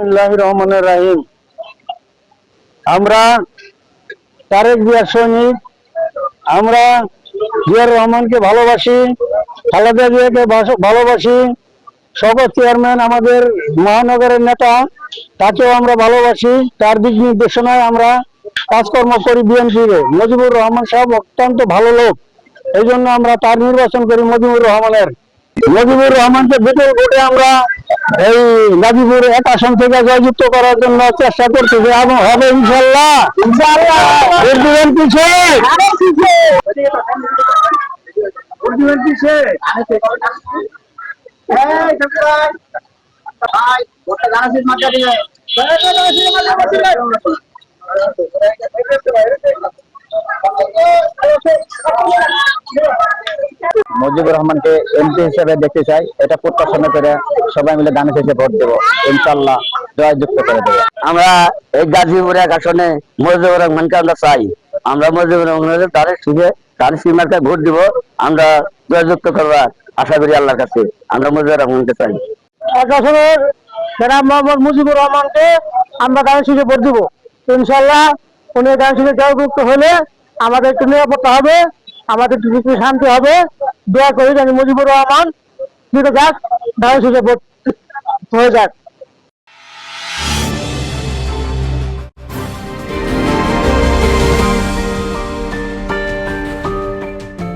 বিসমিল্লাহির রহমানির রহিম। আমরা তারেক জিয়ার সৈনিক। আমরা জিয়ার রহমানকে ভালোবাসি, খালেদা জিয়াকে ভালোবাসি। শওকত চেয়ারম্যান আমাদের মহানগরের নেতা, তাকেও আমরা ভালোবাসি। তার দিক নির্দেশনায় আমরা কাজকর্ম করি বিএনপির। মুজিবুর রহমান সাহেব অত্যন্ত ভালো লোক, এই জন্য আমরা তার নির্বাচন করি মুজিবুর রহমানের। মুজিবুর রহমানকে বিপুল ভোটে আমরা এই গাজীপুর 1 আসন থেকে জয়যুক্ত করার জন্য চেষ্টা করতেছি এবং হবে ইনশাল্লাহ। ভোট দিবেন কিসে? ভোট দিবেন কিসে? মুজিবুর রহমানকে এমপি হিসেবে দেখতে চাই, এটা প্রত্যাশা করে সবাই মিলে ধানের শেষে ভোট দেবো, ইনশাল্লাহ জয়যুক্ত করে দেবো। আমরা এই গাজীপুর 1 আসনে মুজিবুর রহমানকে আমরা চাই। আমরা মুজিবুর রহমানের তার সিমাকে ভোট দিব, আমরা জয়যুক্ত করবার আশা করি আল্লাহর কাছে। আমরা মুজিবুর রহমানকে চাই। 1 আসনের জনাব মোহাম্মদ মুজিবুর রহমানকে আমরা ধানের শীষে ভোট দিব, ইনশাল্লাহ। উনি ধানের শীষে জয়যুক্ত হলে আমাদের একটু নিরাপত্তা হবে, আমাদের একটু শান্তি হবে। দোয়া করি যেন মুজিবুর রহমান জিতে যাক, ধানের শীষে ভোট হয়ে যাক।